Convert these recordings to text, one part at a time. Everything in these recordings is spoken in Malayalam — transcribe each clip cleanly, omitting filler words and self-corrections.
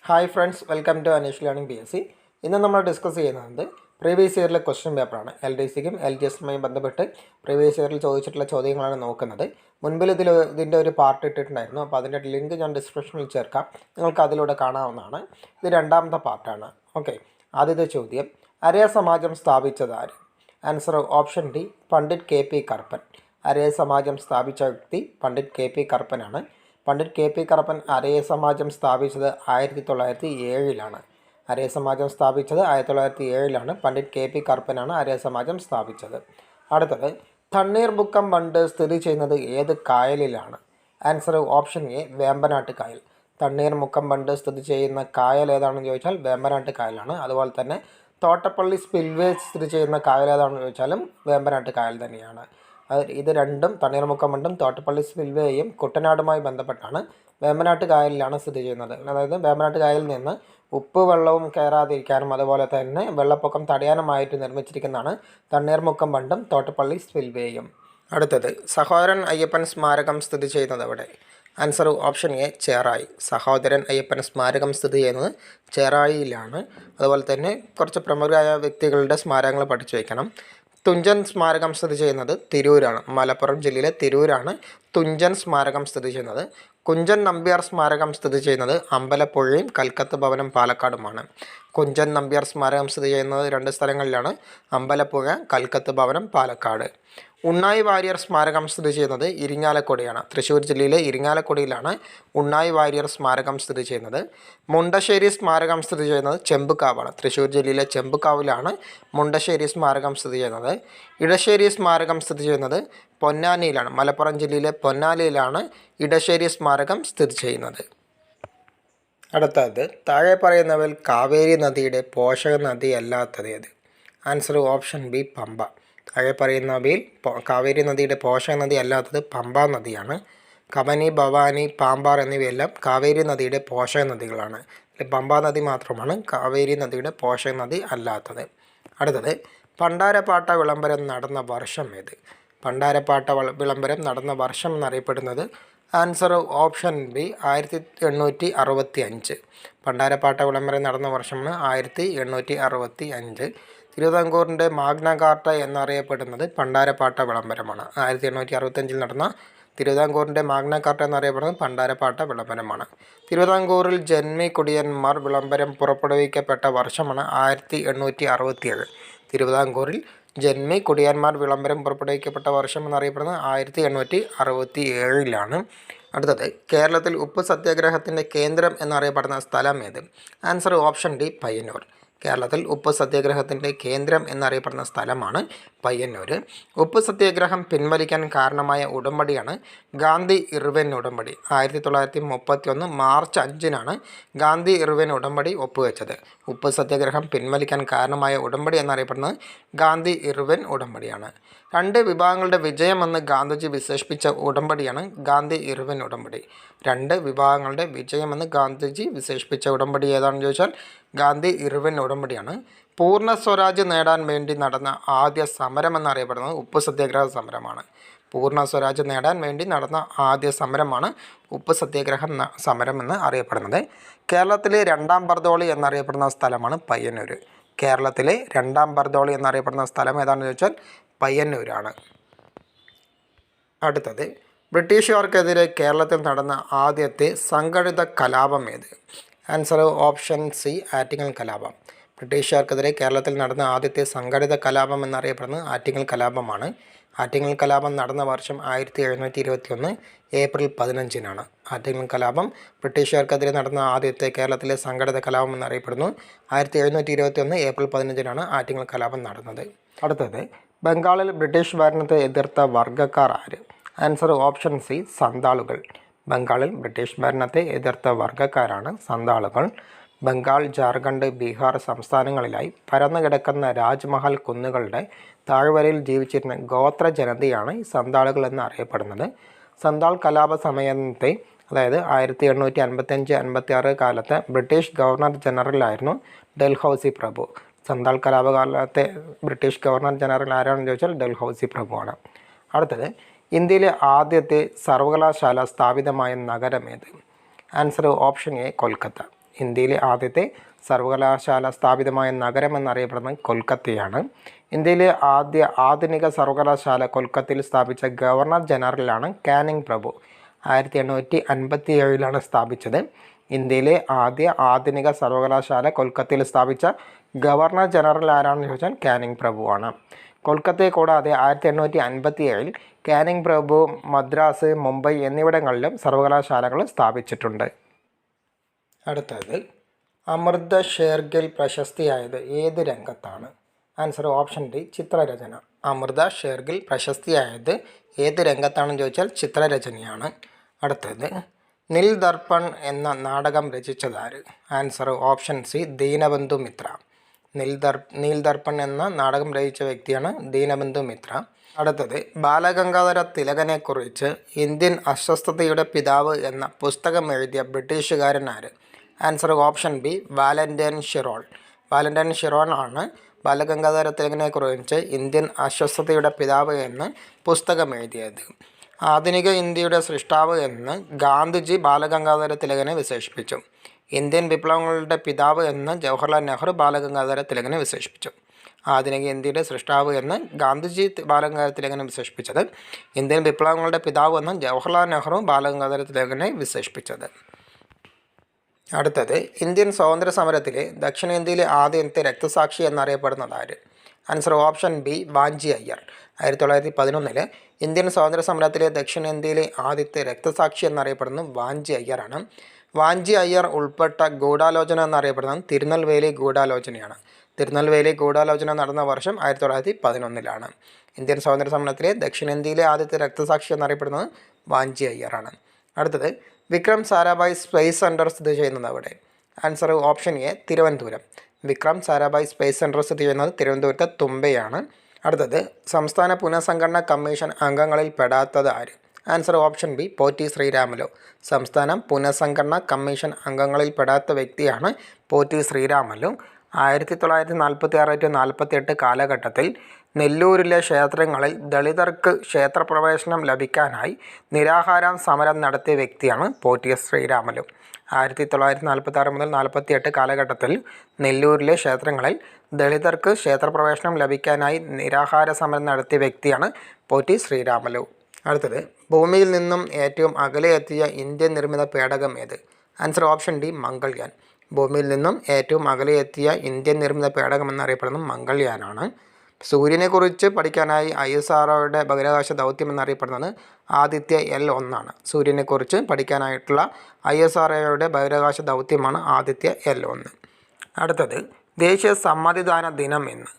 Hi friends, welcome to Anish learning PSC. ഇന്ന് നമ്മൾ ഡിസ്കസ് ചെയ്യുന്നത് പ്രീവിയസ് ഇയറിലെ ക്വസ്റ്റ്യൻ പേപ്പറാണ്. LDCക്കും LGSുമായി ബന്ധപ്പെട്ട് പ്രീവിയസ് ഇയറിൽ ചോദിച്ചിട്ടുള്ള ചോദ്യങ്ങളാണ് നോക്കുന്നത്. മുൻപിൽ ഇതിൻ്റെ ഒരു പാർട്ട് ഇട്ടിട്ടുണ്ടായിരുന്നു. അപ്പോൾ അതിൻ്റെ ലിങ്ക് ഞാൻ ഡിസ്ക്രിപ്ഷനിൽ ചേർക്കാം, നിങ്ങൾക്ക് അതിലൂടെ കാണാവുന്നതാണ്. ഇത് രണ്ടാമത്തെ പാർട്ടാണ്. ഓക്കെ, ആദ്യത്തെ ചോദ്യം, അരയ സമാജം സ്ഥാപിച്ചത് ആര്? Answer option D, Pandit KP Karuppan. Araya Samajam സ്ഥാപിച്ച വ്യക്തി പണ്ഡിറ്റ് KP കറുപ്പനാണ്. പണ്ഡിറ്റ് KP കറുപ്പൻ അരയ സമാജം സ്ഥാപിച്ചത് 1907 അരയ സമാജം സ്ഥാപിച്ചത് 1907 പണ്ഡിറ്റ് KP കറുപ്പനാണ് അരയ സമാജം സ്ഥാപിച്ചത്. അടുത്തത്, തണ്ണീർമുക്കം ബണ്ട് സ്ഥിതി ചെയ്യുന്നത് ഏത് കായലിലാണ്? ആൻസർ ഓപ്ഷൻ എ, വേമ്പനാട്ട് കായൽ. തണ്ണീർമുക്കം ബണ്ട് സ്ഥിതി ചെയ്യുന്ന കായൽ ഏതാണെന്ന് ചോദിച്ചാൽ വേമ്പനാട്ട് കായലാണ്. അതുപോലെ തന്നെ തോട്ടപ്പള്ളി സ്പിൽവേ സ്ഥിതി ചെയ്യുന്ന കായൽ ഏതാണെന്ന് ചോദിച്ചാലും വേമ്പനാട്ട് കായൽ തന്നെയാണ്. ഇത് രണ്ടും, തണ്ണീർമുക്കം ബണ്ടും തോട്ടപ്പള്ളി സ്പിൽവേയും കുട്ടനാടുമായി ബന്ധപ്പെട്ടാണ്. വേമ്പനാട്ട് കായലിലാണ് സ്ഥിതി ചെയ്യുന്നത്. അതായത് വേമ്പനാട്ട് കായലിൽ നിന്ന് ഉപ്പ് വെള്ളവും കയറാതിരിക്കാനും അതുപോലെ തന്നെ വെള്ളപ്പൊക്കം തടയാനുമായിട്ട് നിർമ്മിച്ചിരിക്കുന്നതാണ് തണ്ണീർമുക്കം ബണ്ടും തോട്ടപ്പള്ളി സ്പിൽവേയും. അടുത്തത്, സഹോദരൻ അയ്യപ്പൻ സ്മാരകം സ്ഥിതി ചെയ്യുന്നത് എവിടെ? Answer option A, Cherai. Sahodaran Ayyappan സ്മാരകം സ്ഥിതി ചെയ്യുന്നത് ചേറായിയിലാണ്. അതുപോലെ തന്നെ കുറച്ച് പ്രമുഖരായ വ്യക്തികളുടെ സ്മാരകങ്ങൾ പഠിച്ചു വയ്ക്കണം. തുഞ്ചൻ സ്മാരകം സ്ഥിതി ചെയ്യുന്നത് തിരൂരാണ്. മലപ്പുറം ജില്ലയിലെ തിരൂരാണ് തുഞ്ചൻ സ്മാരകം സ്ഥിതി ചെയ്യുന്നത്. കുഞ്ചൻ നമ്പ്യാർ സ്മാരകം സ്ഥിതി ചെയ്യുന്നത് അമ്പലപ്പുഴയും കൽക്കത്ത ഭവനം പാലക്കാടുമാണ്. കുഞ്ചൻ നമ്പ്യാർ സ്മാരകം സ്ഥിതി ചെയ്യുന്നത് രണ്ട് സ്ഥലങ്ങളിലാണ്, അമ്പലപ്പുഴ, കൽക്കത്ത ഭവനം, പാലക്കാട്. ഉണ്ണായി വാര്യർ സ്മാരകം സ്ഥിതി ചെയ്യുന്നത് ഇരിങ്ങാലക്കുടയാണ്. തൃശ്ശൂർ ജില്ലയിലെ ഇരിങ്ങാലക്കുടയിലാണ് ഉണ്ണായി വാര്യർ സ്മാരകം സ്ഥിതി ചെയ്യുന്നത്. മുണ്ടശ്ശേരി സ്മാരകം സ്ഥിതി ചെയ്യുന്നത് ചെമ്പുകാവാണ്. തൃശ്ശൂർ ജില്ലയിലെ ചെമ്പുകാവിലാണ് മുണ്ടശ്ശേരി സ്മാരകം സ്ഥിതി ചെയ്യുന്നത്. ഇടശ്ശേരി സ്മാരകം സ്ഥിതി ചെയ്യുന്നത് പൊന്നാനിയിലാണ്. മലപ്പുറം ജില്ലയിലെ പൊന്നാനിയിലാണ് ഇടശ്ശേരി സ്മാരകം സ്ഥിതി ചെയ്യുന്നത്. അടുത്തത്, താഴെ പറയുന്നവയിൽ കാവേരി നദിയുടെ പോഷക നദി അല്ലാത്തത് ഏത്? Answer option B, Pampa. താഴെ പറയുന്നവയിൽ കാവേരി നദിയുടെ പോഷക നദി അല്ലാത്തത് പമ്പ നദിയാണ്. കബനി, ഭവാനി, പാമ്പാർ എന്നിവയെല്ലാം കാവേരി നദിയുടെ പോഷക നദികളാണ്. പമ്പ നദി മാത്രമാണ് കാവേരി നദിയുടെ പോഷക നദി അല്ലാത്തത്. അടുത്തത്, പണ്ടാരപ്പാട്ട വിളംബരം നടന്ന വർഷം ഏത്? പണ്ടാരപ്പാട്ട വിളംബരം നടന്ന വർഷം എന്നറിയപ്പെടുന്നത് ആൻസർ ഓപ്ഷൻ ബി, 1865. പണ്ടാരപ്പാട്ട വിളംബരം നടന്ന വർഷമാണ് 1865. തിരുവിതാംകൂറിൻ്റെ മാഗ്ന കാർട്ട എന്നറിയപ്പെടുന്നത് പണ്ടാരപ്പാട്ട വിളംബരമാണ്. 1865 നടന്ന തിരുവിതാംകൂറിൻ്റെ മാഗ്ന കാർട്ട എന്നറിയപ്പെടുന്നത് പണ്ടാരപ്പാട്ട വിളംബരമാണ്. തിരുവിതാംകൂറിൽ ജന്മി കുടിയന്മാർ വിളംബരം പുറപ്പെടുവിക്കപ്പെട്ട വർഷമാണ് 1867. തിരുവിതാംകൂറിൽ ജന്മി കുടിയന്മാർ വിളംബരം പുറപ്പെടുവിക്കപ്പെട്ട വർഷം എന്നറിയപ്പെടുന്നത് 1867. അടുത്തത്, കേരളത്തിൽ ഉപ്പ് സത്യാഗ്രഹത്തിൻ്റെ കേന്ദ്രം എന്നറിയപ്പെടുന്ന സ്ഥലം ഏത്? Answer option D, Payyanur. കേരളത്തിൽ ഉപ്പ് സത്യാഗ്രഹത്തിൻ്റെ കേന്ദ്രം എന്നറിയപ്പെടുന്ന സ്ഥലമാണ് പയ്യന്നൂർ. ഉപ്പ് സത്യാഗ്രഹം പിൻവലിക്കാൻ കാരണമായ ഉടമ്പടിയാണ് ഗാന്ധി ഇർവിൻ ഉടമ്പടി. 1931 മാർച്ച് 5 ഗാന്ധി ഇർവിൻ ഉടമ്പടി ഒപ്പുവെച്ചത്. ഉപ്പ് സത്യാഗ്രഹം പിൻവലിക്കാൻ കാരണമായ ഉടമ്പടി എന്നറിയപ്പെടുന്നത് ഗാന്ധി ഇർവിൻ ഉടമ്പടിയാണ്. രണ്ട് വിഭാഗങ്ങളുടെ വിജയമെന്ന് ഗാന്ധിജി വിശേഷിപ്പിച്ച ഉടമ്പടിയാണ് ഗാന്ധി ഇർവിൻ ഉടമ്പടി. രണ്ട് വിഭാഗങ്ങളുടെ വിജയമെന്ന് ഗാന്ധിജി വിശേഷിപ്പിച്ച ഉടമ്പടി ഏതാണെന്ന് ചോദിച്ചാൽ ഗാന്ധി ഇർവിൻ ഉടമ്പടിയാണ്. പൂർണ്ണ സ്വരാജ് നേടാൻ വേണ്ടി നടന്ന ആദ്യ സമരം എന്നറിയപ്പെടുന്നത് ഉപ്പ് സത്യാഗ്രഹ സമരമാണ്. പൂർണ്ണ സ്വരാജ് നേടാൻ വേണ്ടി നടന്ന ആദ്യ സമരമാണ് ഉപ്പ് സത്യാഗ്രഹ സമരം എന്ന് അറിയപ്പെടുന്നത്. കേരളത്തിലെ രണ്ടാം ബർദോളി എന്നറിയപ്പെടുന്ന സ്ഥലമാണ് പയ്യന്നൂർ. കേരളത്തിലെ രണ്ടാം ബർദോളി എന്നറിയപ്പെടുന്ന സ്ഥലം ഏതാണെന്ന് ചോദിച്ചാൽ പയ്യന്നൂരാണ്. അടുത്തത്, ബ്രിട്ടീഷുകാർക്കെതിരെ കേരളത്തിൽ നടന്ന ആദ്യത്തെ സംഘടിത കലാപം ഏത്? ആൻസർ ഓപ്ഷൻ സി, ആറ്റിങ്ങൽ കലാപം. ബ്രിട്ടീഷുകാർക്കെതിരെ കേരളത്തിൽ നടന്ന ആദ്യത്തെ സംഘടിത കലാപം എന്നറിയപ്പെടുന്നത് ആറ്റിങ്ങൽ കലാപമാണ്. ആറ്റിങ്ങൽ കലാപം നടന്ന വർഷം 1721 ഏപ്രിൽ 15. ആറ്റിങ്ങൽ കലാപം ബ്രിട്ടീഷുകാർക്കെതിരെ നടന്ന ആദ്യത്തെ കേരളത്തിലെ സംഘടിത കലാപം എന്നറിയപ്പെടുന്നു. 1721 ഏപ്രിൽ 15 ആറ്റിങ്ങൽ കലാപം നടന്നത്. അടുത്തത്, ബംഗാളിൽ ബ്രിട്ടീഷ് ഭരണത്തെ എതിർത്ത വർഗ്ഗക്കാർ ആര്? ആൻസർ ഓപ്ഷൻ സി, സന്താളുകൾ. ബംഗാളിൽ ബ്രിട്ടീഷ് ഭരണത്തെ എതിർത്ത വർഗ്ഗക്കാരാണ് സന്താളുകൾ. ബംഗാൾ, ജാർഖണ്ഡ്, ബീഹാർ സംസ്ഥാനങ്ങളിലായി പരന്നു കിടക്കുന്ന രാജ്മഹൽ കുന്നുകളുടെ താഴ്വരയിൽ ജീവിച്ചിരുന്ന ഗോത്ര ജനതയാണ് സന്താളുകൾ എന്നറിയപ്പെടുന്നത്. സന്താൾ കലാപ സമയത്തെ, അതായത് 1855-56 കാലത്ത് ബ്രിട്ടീഷ് ഗവർണർ ജനറലായിരുന്നു ഡൽഹൌസി പ്രഭു. സന്താൾ കലാപകാലത്തെ ബ്രിട്ടീഷ് ഗവർണർ ജനറൽ ആരാണെന്ന് ചോദിച്ചാൽ ഡൽഹൌസി പ്രഭുവാണ്. അടുത്തത്, ഇന്ത്യയിലെ ആദ്യത്തെ സർവകലാശാല സ്ഥാപിതമായ നഗരം ഏത്? Answer option A, Kolkata. ഇന്ത്യയിലെ ആദ്യത്തെ സർവകലാശാല സ്ഥാപിതമായ നഗരം എന്നറിയപ്പെടുന്നത് കൊൽക്കത്തയാണ്. ഇന്ത്യയിലെ ആദ്യ ആധുനിക സർവകലാശാല കൊൽക്കത്തയിൽ സ്ഥാപിച്ച ഗവർണർ ജനറലാണ് കാനിങ് പ്രഭു. 1857 സ്ഥാപിച്ചത്. ഇന്ത്യയിലെ ആദ്യ ആധുനിക സർവകലാശാല കൊൽക്കത്തയിൽ സ്ഥാപിച്ച ഗവർണർ ജനറൽ ആരാണെന്ന് ചോദിച്ചാൽ കാനിങ് പ്രഭുവാണ്. കൊൽക്കത്തയെ കൂടാതെ 1857 കാനിങ് പ്രഭു മദ്രാസ്, മുംബൈ എന്നിവിടങ്ങളിലും സർവകലാശാലകൾ സ്ഥാപിച്ചിട്ടുണ്ട്. അടുത്തത് അമൃത ഷേർഗിൽ പ്രശസ്തിയായത് ഏത് രംഗത്താണ്? ആൻസർ ഓപ്ഷൻ ഡി ചിത്രരചന. അമൃത ഷേർഗിൽ പ്രശസ്തിയായത് ഏത് രംഗത്താണെന്ന് ചോദിച്ചാൽ ചിത്രരചനയാണ്. അടുത്തത് നിൽ ദർപ്പൺ എന്ന നാടകം രചിച്ചതാര്? ആൻസർ ഓപ്ഷൻ സി ദീനബന്ധു മിത്ര. നീൽ ദർപ്പൺ എന്ന നാടകം രചിച്ച വ്യക്തിയാണ് ദീനബന്ധു മിത്ര. അടുത്തത് ബാലഗംഗാധര തിലകനെക്കുറിച്ച് ഇന്ത്യൻ അസ്വസ്ഥതയുടെ പിതാവ് എന്ന പുസ്തകം എഴുതിയ ബ്രിട്ടീഷുകാരൻ ആര്? Answer option B Valentine Chirol. Valentine Chirol ആണ് ബാലഗംഗാധര തിലകനെക്കുറിച്ച് ഇന്ത്യൻ അസ്വസ്ഥതയുടെ പിതാവ് എന്ന് പുസ്തകം എഴുതിയത്. ആധുനിക ഇന്ത്യയുടെ സൃഷ്ടാവ് എന്ന് ഗാന്ധിജി ബാലഗംഗാധര തിലകനെ വിശേഷിപ്പിച്ചു. ഇന്ത്യൻ വിപ്ലവങ്ങളുടെ പിതാവ് എന്ന് ജവഹർലാൽ നെഹ്റു ബാലഗംഗാധര തിലകനെ വിശേഷിപ്പിച്ചു. ആധുനിക ഇന്ത്യയുടെ സൃഷ്ടാവ് എന്ന് ഗാന്ധിജി ബാലഗംഗാധര തിലകനെ വിശേഷിപ്പിച്ചത്. ഇന്ത്യൻ വിപ്ലവങ്ങളുടെ പിതാവ് എന്ന് ജവഹർലാൽ നെഹ്റു ബാലഗംഗാധര തിലകനെ വിശേഷിപ്പിച്ചത്. അടുത്തത് ഇന്ത്യൻ സ്വാതന്ത്ര്യ സമരത്തിലെ ദക്ഷിണേന്ത്യയിലെ ആദ്യത്തെ രക്തസാക്ഷി എന്നറിയപ്പെടുന്നത് ആര്? Answer option B Vanchi Iyer. 1911 Indian സ്വാതന്ത്ര്യ സമരത്തിലെ ദക്ഷിണേന്ത്യയിലെ ആദ്യത്തെ രക്തസാക്ഷി എന്നറിയപ്പെടുന്നത് വാഞ്ചി അയ്യറാണ്. വാഞ്ചി അയ്യർ ഉൾപ്പെട്ട ഗൂഢാലോചന എന്നറിയപ്പെടുന്നത് തിരുനെൽവേലി ഗൂഢാലോചനയാണ്. തിരുനെൽവേലി ഗൂഢാലോചന നടന്ന വർഷം 1911. ഇന്ത്യൻ സ്വാതന്ത്ര്യ സമരത്തിലെ ദക്ഷിണേന്ത്യയിലെ ആദ്യത്തെ രക്തസാക്ഷി എന്നറിയപ്പെടുന്നത് വാഞ്ചി അയ്യറാണ്. അടുത്തത് വിക്രം സാരാഭായ് സ്പേസ് സെൻറ്റർ സ്ഥിതി ചെയ്യുന്നത് അവിടെ? Answer option A Thiruvananthapuram. Vikram Sarabhai space centre സ്ഥിതി ചെയ്യുന്നത് തിരുവനന്തപുരത്തെ തുമ്പയാണ്. അടുത്തത് സംസ്ഥാന പുനഃസംഘടനാ കമ്മീഷൻ അംഗങ്ങളിൽ പെടാത്തത് ആര്? Answer option B Potti Sriramulu. സംസ്ഥാന പുനഃസംഘടനാ കമ്മീഷൻ അംഗങ്ങളിൽ പെടാത്ത വ്യക്തിയാണ് പോറ്റി ശ്രീരാമലു. 1946-48 കാലഘട്ടത്തിൽ നെല്ലൂരിലെ ക്ഷേത്രങ്ങളിൽ ദളിതർക്ക് ക്ഷേത്രപ്രവേശനം ലഭിക്കാനായി നിരാഹാര സമരം നടത്തിയ വ്യക്തിയാണ് പോറ്റി ശ്രീരാമലു. 1946 മുതൽ 48 കാലഘട്ടത്തിൽ നെല്ലൂരിലെ ക്ഷേത്രങ്ങളിൽ ദളിതർക്ക് ക്ഷേത്രപ്രവേശനം ലഭിക്കാനായി നിരാഹാര സമരം നടത്തിയ വ്യക്തിയാണ് പോറ്റി ശ്രീരാമലു. അടുത്തത് ഭൂമിയിൽ നിന്നും ഏറ്റവും അകലെ എത്തിയ ഇന്ത്യൻ നിർമ്മിത പേടകം ഏത്? Answer option D Mangalyaan. ഭൂമിയിൽ നിന്നും ഏറ്റവും അകലെ എത്തിയ ഇന്ത്യൻ നിർമ്മിത പേടകം എന്നറിയപ്പെടുന്നത് മംഗൾയാനാണ്. സൂര്യനെക്കുറിച്ച് പഠിക്കാനായി ISROയുടെ ബഹിരാകാശ ദൗത്യം എന്നറിയപ്പെടുന്നത് ആദിത്യ L1 സൂര്യനെക്കുറിച്ച് പഠിക്കാനായിട്ടുള്ള ISROയുടെ ബഹിരാകാശ ദൗത്യമാണ് ആദിത്യ L1. അടുത്തത് ദേശീയ സമ്മതിദാന ദിനം എന്ന്?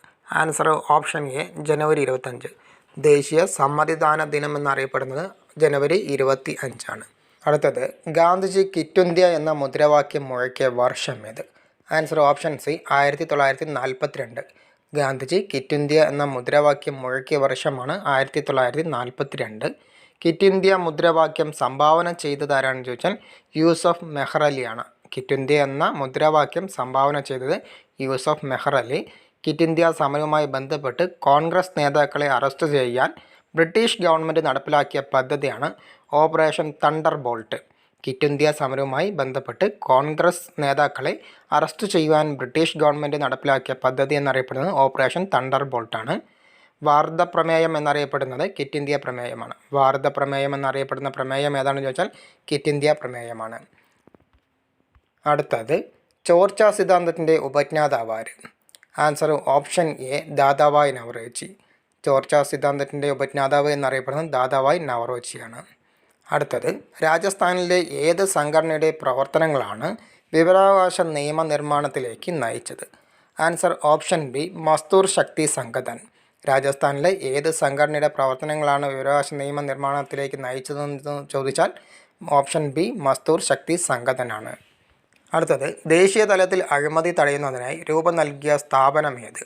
ആൻസർ ഓപ്ഷൻ എ ജനുവരി 25. ദേശീയ സമ്മതിദാന ദിനം എന്നറിയപ്പെടുന്നത് ജനുവരി 25. അടുത്തത് ഗാന്ധിജി ക്വിറ്റ് ഇന്ത്യ എന്ന മുദ്രാവാക്യം മുഴക്കിയ വർഷം ഏത്? Answer option C 1942. Gandhiji quit India എന്ന മുദ്രാവാക്യം മുഴക്കിയ വർഷമാണ് 1942. ക്വിറ്റ് ഇന്ത്യ മുദ്രാവാക്യം സംഭാവന ചെയ്തതാരാണെന്ന് ചോദിച്ചാൽ യൂസഫ് മെഹ്റലിയാണ്. ക്വിറ്റ് ഇന്ത്യ എന്ന മുദ്രാവാക്യം സംഭാവന ചെയ്തത് യൂസഫ് മെഹ്റലി. ക്വിറ്റ് ഇന്ത്യ സമരവുമായി ബന്ധപ്പെട്ട് കോൺഗ്രസ് നേതാക്കളെ അറസ്റ്റ് ചെയ്യാൻ ബ്രിട്ടീഷ് ഗവൺമെൻറ് നടപ്പിലാക്കിയ പദ്ധതിയാണ് operation thunder bolt. Quit India സമരവുമായി ബന്ധപ്പെട്ട് കോൺഗ്രസ് നേതാക്കളെ അറസ്റ്റ് ചെയ്യുവാൻ ബ്രിട്ടീഷ് ഗവൺമെൻറ് നടപ്പിലാക്കിയ പദ്ധതി എന്നറിയപ്പെടുന്നത് ഓപ്പറേഷൻ തണ്ടർ ബോൾട്ടാണ്. ഭാരത പ്രമേയം എന്നറിയപ്പെടുന്നത് ക്വിറ്റ് ഇന്ത്യ പ്രമേയമാണ്. ഭാരത പ്രമേയം എന്നറിയപ്പെടുന്ന പ്രമേയം ഏതാണെന്ന് ചോദിച്ചാൽ ക്വിറ്റ് ഇന്ത്യ പ്രമേയമാണ്. അടുത്തത് ചോർച്ച സിദ്ധാന്തത്തിൻ്റെ ഉപജ്ഞാതാവ് ആര്? Answer option A Dadabhai Naoroji. ചോർച്ച സിദ്ധാന്തത്തിൻ്റെ ഉപജ്ഞാതാവ് എന്നറിയപ്പെടുന്നത് ദാദാഭായ് നവറോജിയാണ്. അടുത്തത് രാജസ്ഥാനിലെ ഏത് സംഘടനയുടെ പ്രവർത്തനങ്ങളാണ് വിവരാവകാശ നിയമനിർമ്മാണത്തിലേക്ക് നയിച്ചത്? ആൻസർ ഓപ്ഷൻ ബി മസ്ദൂർ ശക്തി സംഗഠൻ. രാജസ്ഥാനിലെ ഏത് സംഘടനയുടെ പ്രവർത്തനങ്ങളാണ് വിവരാവകാശ നിയമനിർമ്മാണത്തിലേക്ക് നയിച്ചതെന്ന് ചോദിച്ചാൽ ഓപ്ഷൻ ബി മസ്ദൂർ ശക്തി സംഗഠനാണ്. അടുത്തത് ദേശീയ തലത്തിൽ അഴിമതി തടയുന്നതിനായി രൂപം നൽകിയ സ്ഥാപനം ഏത്?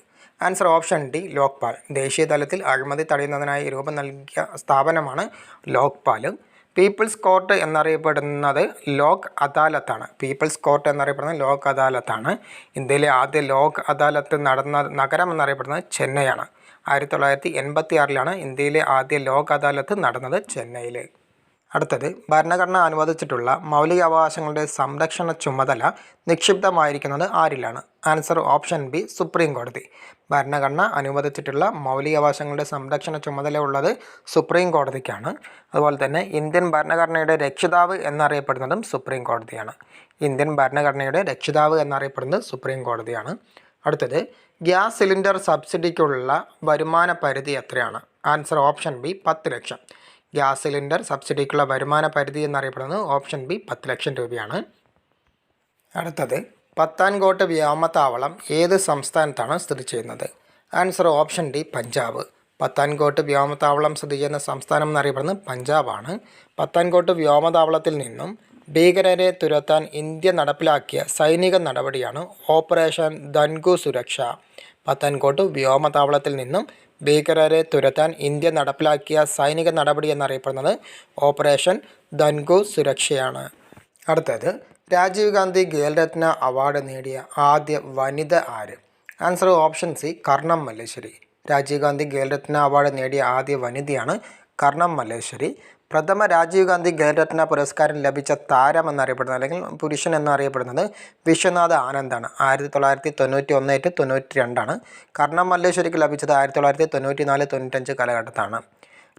Answer option D Lokpal. ദേശീയ തലത്തിൽ അഴിമതി തടയുന്നതിനായി രൂപം നൽകിയ സ്ഥാപനമാണ് ലോക്പാൽ. പീപ്പിൾസ് കോർട്ട് എന്നറിയപ്പെടുന്നത് ലോക് അദാലത്താണ്. പീപ്പിൾസ് കോർട്ട് എന്നറിയപ്പെടുന്നത് ലോക് അദാലത്താണ്. ഇന്ത്യയിലെ ആദ്യ ലോക് അദാലത്ത് നടന്ന നഗരം എന്നറിയപ്പെടുന്നത് ചെന്നൈയാണ്. 1986 ഇന്ത്യയിലെ ആദ്യ ലോക് അദാലത്ത് നടന്നത് ചെന്നൈയിൽ. അടുത്തത് ഭരണഘടന അനുവദിച്ചിട്ടുള്ള മൗലികാവകാശങ്ങളുടെ സംരക്ഷണ ചുമതല നിക്ഷിപ്തമായിരിക്കുന്നത് ആരിലാണ്? ആൻസർ ഓപ്ഷൻ ബി സുപ്രീം കോടതി. ഭരണഘടന അനുവദിച്ചിട്ടുള്ള മൗലികാവകാശങ്ങളുടെ സംരക്ഷണ ചുമതല ഉള്ളത് സുപ്രീം കോടതിക്കാണ്. അതുപോലെ തന്നെ ഇന്ത്യൻ ഭരണഘടനയുടെ രക്ഷിതാവ് എന്നറിയപ്പെടുന്നതും സുപ്രീം കോടതിയാണ്. ഇന്ത്യൻ ഭരണഘടനയുടെ രക്ഷിതാവ് എന്നറിയപ്പെടുന്നത് സുപ്രീം കോടതിയാണ്. അടുത്തത് ഗ്യാസ് സിലിണ്ടർ സബ്സിഡിക്കുള്ള വരുമാന പരിധി എത്രയാണ്? ആൻസർ ഓപ്ഷൻ ബി 10 ലക്ഷം. ഗ്യാസ് സിലിണ്ടർ സബ്സിഡിക്കുള്ള വരുമാന പരിധി എന്നറിയപ്പെടുന്നത് ഓപ്ഷൻ ബി 10 ലക്ഷം രൂപയാണ്. അടുത്തത് പത്താൻകോട്ട് വ്യോമത്താവളം ഏത് സംസ്ഥാനത്താണ് സ്ഥിതി ചെയ്യുന്നത്? Answer option D Punjab. Pathankot വ്യോമത്താവളം സ്ഥിതി ചെയ്യുന്ന സംസ്ഥാനം എന്നറിയപ്പെടുന്നത് പഞ്ചാബാണ്. പത്താൻകോട്ട് വ്യോമതാവളത്തിൽ നിന്നും ഭീകരരെ തുരത്താൻ ഇന്ത്യ നടപ്പിലാക്കിയ സൈനിക നടപടിയാണ് ഓപ്പറേഷൻ ധൻകു സുരക്ഷ. പത്താൻകോട്ട് വ്യോമതാവളത്തിൽ നിന്നും ഭീകരരെ തുരത്താൻ ഇന്ത്യ നടപ്പിലാക്കിയ സൈനിക നടപടി എന്നറിയപ്പെടുന്നത് ഓപ്പറേഷൻ ധൻകു സുരക്ഷയാണ്. അടുത്തത് രാജീവ് ഗാന്ധി ഖേൽരത്ന അവാർഡ് നേടിയ ആദ്യ വനിത ആര്? Answer option C Karnam Malleswari. Rajiv Gandhi Khel Ratna award നേടിയ ആദ്യ വനിതയാണ് കർണം മല്ലേശ്വരി. പ്രഥമ രാജീവ് ഗാന്ധി ഖേൽരത്ന പുരസ്കാരം ലഭിച്ച താരം എന്നറിയപ്പെടുന്നത് അല്ലെങ്കിൽ പുരുഷൻ എന്നറിയപ്പെടുന്നത് വിശ്വനാഥ് ആനന്ദാണ്. 1991-92 കർണം മല്ലേശ്വരിക്ക് ലഭിച്ചത് 1994-95 കാലഘട്ടത്താണ്.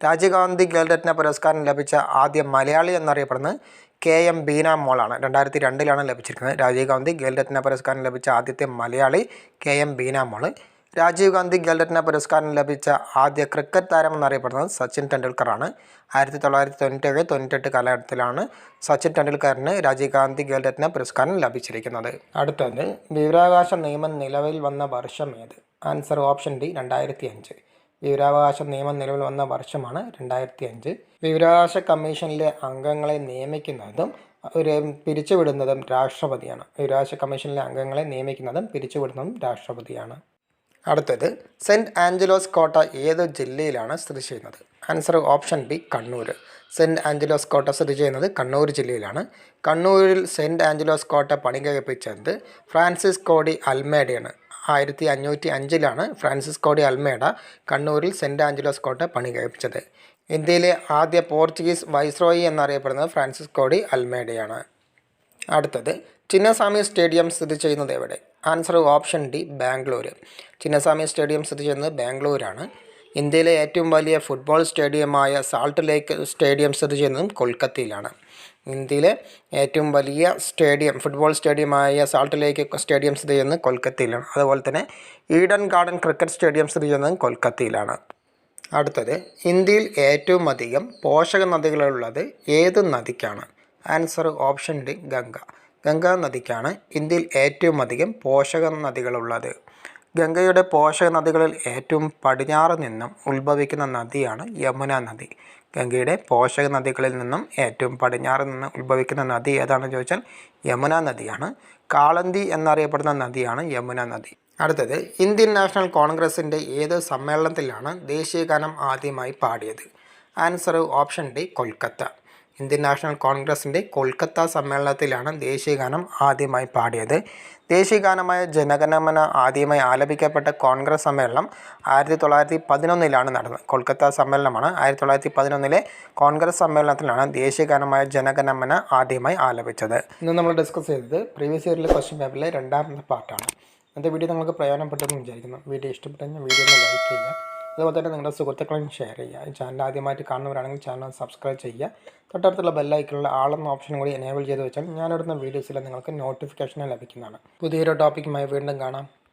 രാജീവ് ഗാന്ധി ഖേൽരത്ന പുരസ്കാരം ലഭിച്ച ആദ്യ മലയാളി എന്നറിയപ്പെടുന്നത് KM ബീന മോളാണ്. 2002 ലഭിച്ചിരിക്കുന്നത്. രാജീവ് ഗാന്ധി ഖേൽരത്ന പുരസ്കാരം ലഭിച്ച ആദ്യത്തെ മലയാളി KM ബീന മോൾ. രാജീവ് ഗാന്ധി ഖേൽരത്ന പുരസ്കാരം ലഭിച്ച ആദ്യ ക്രിക്കറ്റ് താരം എന്നറിയപ്പെടുന്നത് സച്ചിൻ ടെണ്ടുൽക്കറാണ്. 1997-98 കാലഘട്ടത്തിലാണ് സച്ചിൻ ടെണ്ടുൽക്കറിന് രാജീവ് ഗാന്ധി ഖേൽരത്ന പുരസ്കാരം ലഭിച്ചിരിക്കുന്നത്. അടുത്തത് വിവരാവകാശ നിയമം നിലവിൽ വന്ന വർഷം ഏത്? Answer option D 2005. വിവരാവകാശ നിയമം നിലവിൽ വന്ന വർഷമാണ് 2005. വിവരാവകാശ കമ്മീഷനിലെ അംഗങ്ങളെ നിയമിക്കുന്നതും പിരിച്ചുവിടുന്നതും രാഷ്ട്രപതിയാണ്. വിവരാവകാശ കമ്മീഷനിലെ അംഗങ്ങളെ നിയമിക്കുന്നതും പിരിച്ചുവിടുന്നതും രാഷ്ട്രപതിയാണ്. അടുത്തത് സെൻറ്റ് ആഞ്ചലോസ് കോട്ട ഏത് ജില്ലയിലാണ് സ്ഥിതി ചെയ്യുന്നത്? Answer option B Kannur. Saint Angelo's കോട്ട സ്ഥിതി ചെയ്യുന്നത് കണ്ണൂർ ജില്ലയിലാണ്. കണ്ണൂരിൽ സെൻറ്റ് ആഞ്ചലോസ് കോട്ട പണികഴിപ്പിച്ചത് ഫ്രാൻസിസ്കോ ഡി അൽമേഡയാണ്. 1505 ഫ്രാൻസിസ്കോ ഡി അൽമേഡ കണ്ണൂരിൽ സെൻറ്റ് ആഞ്ചലോസ് കോട്ട പണികഴിപ്പിച്ചത്. ഇന്ത്യയിലെ ആദ്യ പോർച്ചുഗീസ് വൈസ്രോയി എന്നറിയപ്പെടുന്നത് ഫ്രാൻസിസ്കോ ഡി അൽമേഡയാണ്. അടുത്തത് ചിന്നസ്വാമി സ്റ്റേഡിയം സ്ഥിതി ചെയ്യുന്നത് എവിടെ? Answer option D Bangalore. Chinnaswamy stadium സ്ഥിതി ചെയ്യുന്നത് ബാംഗ്ലൂരാണ്. ഇന്ത്യയിലെ ഏറ്റവും വലിയ ഫുട്ബോൾ സ്റ്റേഡിയമായ സാൾട്ട് ലേക്ക് സ്റ്റേഡിയം സ്ഥിതി ചെയ്യുന്നതും കൊൽക്കത്തയിലാണ്. ഇന്ത്യയിലെ ഏറ്റവും വലിയ ഫുട്ബോൾ സ്റ്റേഡിയമായ സാൾട്ട് ലേക്ക് സ്റ്റേഡിയം സ്ഥിതി ചെയ്യുന്നത് കൊൽക്കത്തയിലാണ്. അതുപോലെ തന്നെ ഈഡൻ ഗാർഡൻ ക്രിക്കറ്റ് സ്റ്റേഡിയം സ്ഥിതി ചെയ്യുന്നത് കൊൽക്കത്തയിലാണ്. അടുത്തത് ഇന്ത്യയിൽ ഏറ്റവും അധികം പോഷക നദികളുള്ളത് ഏത് നദിക്കാണ്? Answer option D Ganga. Ganga നദിക്കാണ് ഇന്ത്യയിൽ ഏറ്റവും അധികം പോഷക നദികളുള്ളത്. ഗംഗയുടെ പോഷക നദികളിൽ ഏറ്റവും പടിഞ്ഞാറ് നിന്നും ഉത്ഭവിക്കുന്ന നദിയാണ് യമുന നദി. ഗംഗയുടെ പോഷക നദികളിൽ നിന്നും ഏറ്റവും പടിഞ്ഞാറ് നിന്ന് ഉത്ഭവിക്കുന്ന നദി ഏതാണെന്ന് ചോദിച്ചാൽ യമുന നദിയാണ്. കാളന്തി എന്നറിയപ്പെടുന്ന നദിയാണ് യമുന നദി. അടുത്തത് ഇന്ത്യൻ നാഷണൽ കോൺഗ്രസിൻ്റെ ഏത് സമ്മേളനത്തിലാണ് ദേശീയഗാനം ആദ്യമായി പാടിയത്? Answer option D Kolkata. Indian national കോൺഗ്രസിൻ്റെ കൊൽക്കത്ത സമ്മേളനത്തിലാണ് ദേശീയഗാനം ആദ്യമായി പാടിയത്. ദേശീയഗാനമായ ജനഗണമന ആദ്യമായി ആലപിക്കപ്പെട്ട കോൺഗ്രസ് സമ്മേളനം 1911 നടന്നത്. കൊൽക്കത്ത സമ്മേളനമാണ് 1911 കോൺഗ്രസ് സമ്മേളനത്തിലാണ് ദേശീയഗാനമായ ജനഗണമന ആദ്യമായി ആലപിച്ചത്. ഇന്ന് നമ്മൾ ഡിസ്കസ് ചെയ്തത് പ്രീവിയസ് ഇയറിലെ ക്വസ്റ്റ്യൻ പേപ്പറിലെ രണ്ടാമത്തെ പാർട്ടാണ്. ഇന്നത്തെ വീഡിയോ നിങ്ങൾക്ക് പ്രയോജനപ്പെട്ടെന്ന് വിചാരിക്കുന്നു. വീഡിയോ ഇഷ്ടപ്പെട്ടെങ്കിൽ വീഡിയോ ഒന്ന് ലൈക്ക് ചെയ്യുക. അതുപോലെ തന്നെ നിങ്ങളുടെ സുഹൃത്തുക്കളെയും ഷെയർ ചെയ്യുക. ഈ ചാനൽ ആദ്യമായിട്ട് കാണുന്നവരാണെങ്കിൽ ചാനൽ സബ്സ്ക്രൈബ് ചെയ്യുക. തൊട്ടടുത്തുള്ള ബെല്ലൈക്കണിലുള്ള ആളെന്ന ഓപ്ഷൻ കൂടി എനേബിൾ ചെയ്ത് വെച്ചാൽ ഞാനിടുന്ന വീഡിയോസിൽ നിങ്ങൾക്ക് നോട്ടിഫിക്കേഷൻ ലഭിക്കുന്നതാണ്. പുതിയൊരു ടോപ്പിക്കുമായി വീണ്ടും കാണാം.